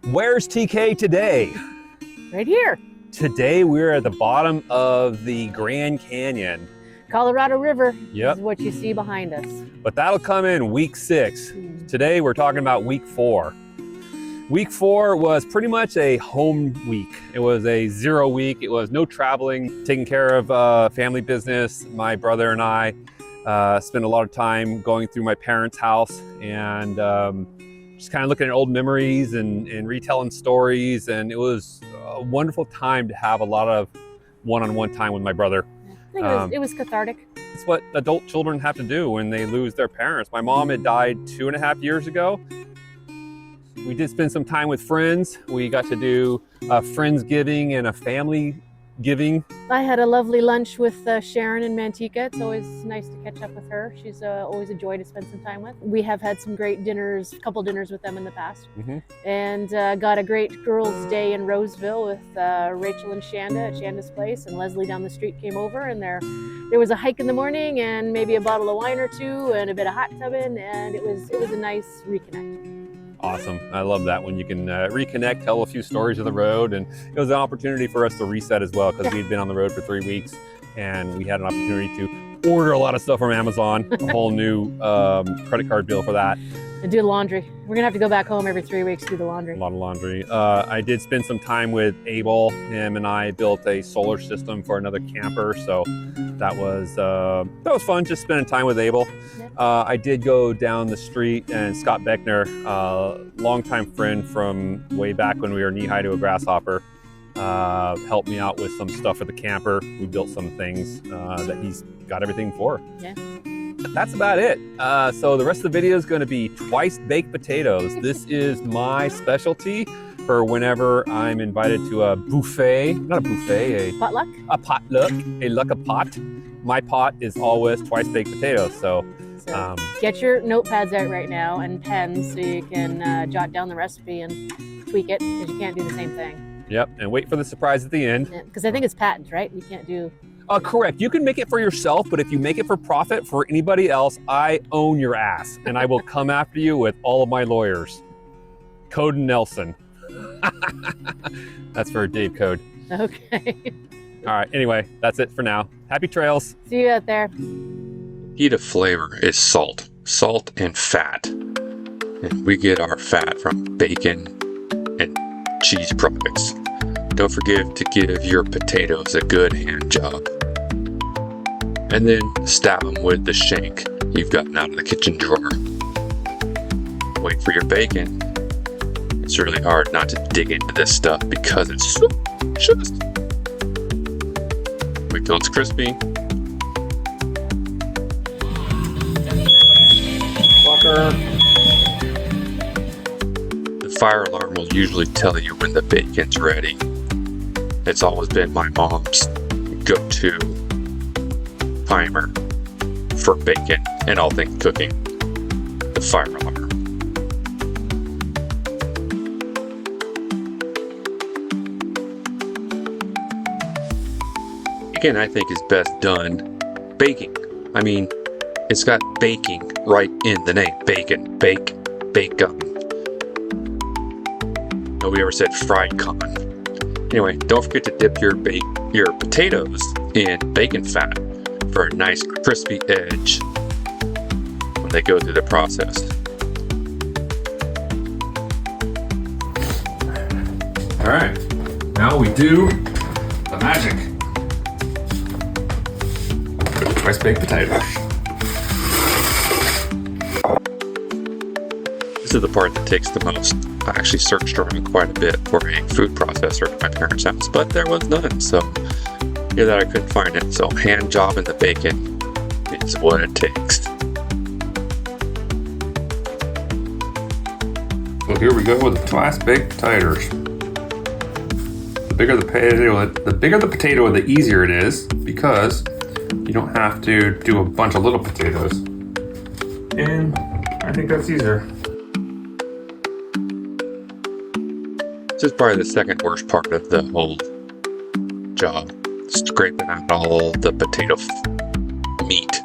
Where's TK today? Right here. Today we're at the bottom of the Grand Canyon. Colorado River Yep. is what you see behind us. But that'll come in week 6. Today we're talking about week 4. Week 4 was pretty much a home week. It was a 0 week. It was no traveling, taking care of family business. My brother and I spent a lot of time going through my parents' house and just kind of looking at old memories and retelling stories. And it was a wonderful time to have a lot of one-on-one time with my brother. I think it was cathartic. It's what adult children have to do when they lose their parents. My mom had died 2.5 years ago. We did spend some time with friends. We got to do a Friendsgiving and a family giving. I had a lovely lunch with Sharon in Manteca. It's always nice to catch up with her. She's always a joy to spend some time with. We have had some great dinners, a couple dinners with them in the past. And got a great girls' day in Roseville with Rachel and Shanda at Shanda's place, and Leslie down the street came over, and there was a hike in the morning and maybe a bottle of wine or two and a bit of hot tubbing, and it was a nice reconnect. Awesome. I love that when you can reconnect, tell a few stories of the road, and it was an opportunity for us to reset as well because we'd been on the road for 3 weeks and we had an opportunity to order a lot of stuff from Amazon, a whole new credit card bill for that. And do laundry. We're gonna have to go back home every 3 weeks to do the laundry. A lot of laundry. I did spend some time with Abel. Him and I built a solar system for another camper, so that was fun, just spending time with Abel. I did go down the street, and Scott Beckner, longtime friend from way back when we were knee-high to a grasshopper, helped me out with some stuff for the camper. We built some things that he's got everything for. Yeah. But that's about it. So the rest of the video is going to be twice baked potatoes. This is my specialty for whenever I'm invited to a buffet, not a buffet, a potluck, a luck-a-pot. My pot is always twice baked potatoes. So get your notepads out right now and pens so you can jot down the recipe and tweak it, because you can't do the same thing. Yep, and wait for the surprise at the end. Because I think it's patent, right? You can't do... Correct. You can make it for yourself, but if you make it for profit for anybody else, I own your ass, and I will come after you with all of my lawyers. Code Nelson. That's for Dave Code. Okay. All right. Anyway, that's it for now. Happy trails. See you out there. Key to flavor is salt. Salt and fat. And we get our fat from bacon and cheese products. Don't forget to give your potatoes a good hand job. And then stab them with the shank you've gotten out of the kitchen drawer. Wait for your bacon. It's really hard not to dig into this stuff because it's so delicious. Wait till it's crispy. Fucker. The fire alarm will usually tell you when the bacon's ready. It's always been my mom's go-to timer for bacon and all things cooking. The fire alarm. Bacon, I think, is best done baking. I mean, it's got baking right in the name. Bacon, bake, bacon. Nobody ever said fried con. Anyway, don't forget to dip your potatoes in bacon fat for a nice crispy edge when they go through the process. All right. Now we do the magic. Twice baked potatoes. This is the part that takes the most. I actually searched around quite a bit for a food processor at my parents' house, but there was none, so yeah, that I couldn't find it. So hand jobbing the bacon is what it takes. So here we go with the twice baked potatoes. The bigger the potato, the easier it is, because you don't have to do a bunch of little potatoes. And I think that's easier. This is probably the second worst part of the whole job, scraping out all the potato meat.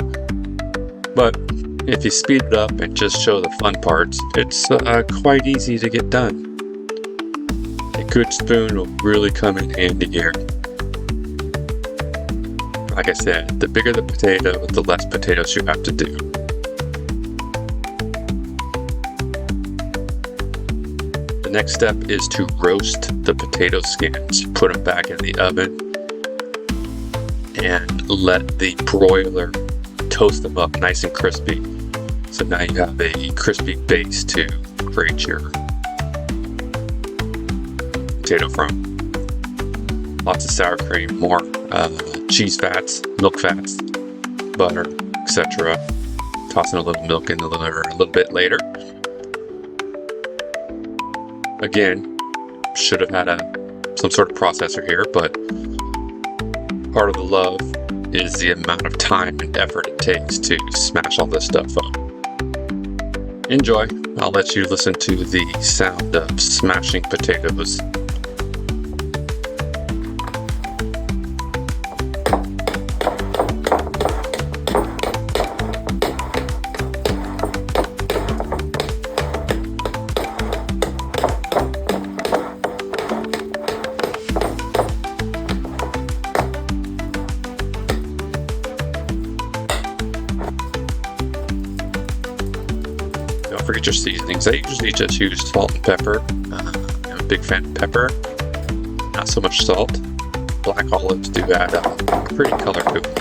But if you speed it up and just show the fun parts, it's quite easy to get done. A good spoon will really come in handy here. Like I said, the bigger the potato, the less potatoes you have to do. The next step is to roast the potato skins. Put them back in the oven and let the broiler toast them up nice and crispy. So now you have a crispy base to create your potato from. Lots of sour cream, more cheese fats, milk fats, butter, etc. Tossing a little milk in a little bit later. Again, should have had some sort of processor here, but part of the love is the amount of time and effort it takes to smash all this stuff up. Enjoy. I'll let you listen to the sound of smashing potatoes. Don't forget your seasonings. I usually just use salt and pepper. I'm a big fan of pepper, not so much salt. Black olives do add a pretty color to it.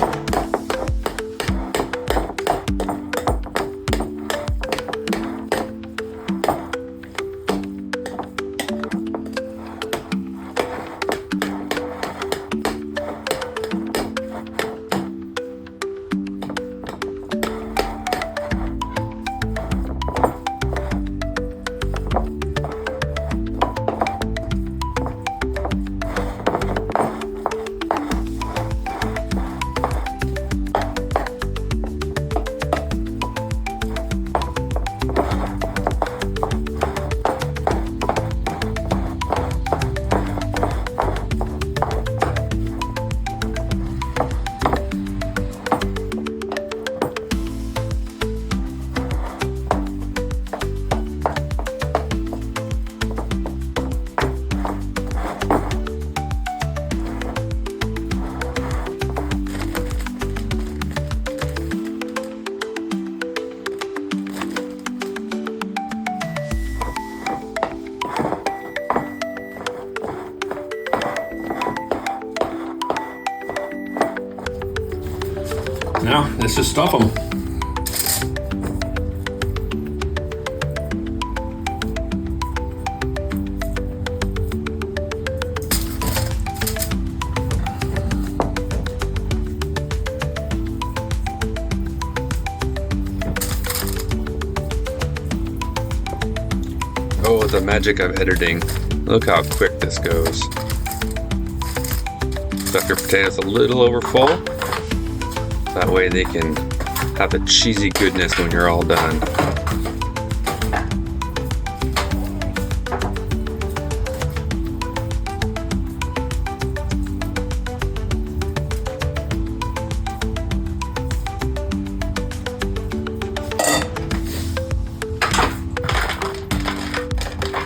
Now, let's just stuff them. Oh, the magic of editing. Look how quick this goes. Stuff your potatoes a little over full. That way they can have the cheesy goodness when you're all done.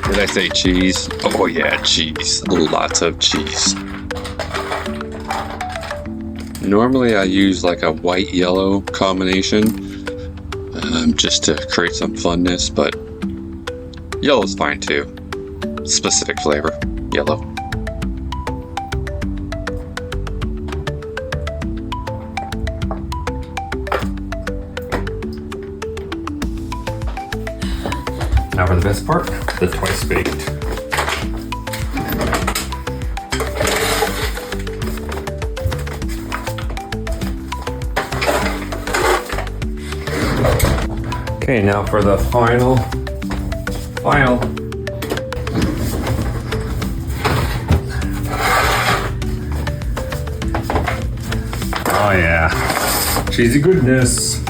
Did I say cheese? Oh yeah, cheese. Lots of cheese. Normally I use like a white-yellow combination just to create some funness, but yellow's fine too. Specific flavor, yellow. Now for the best part, the twice baked. Okay, now for the final. Oh yeah, cheesy goodness.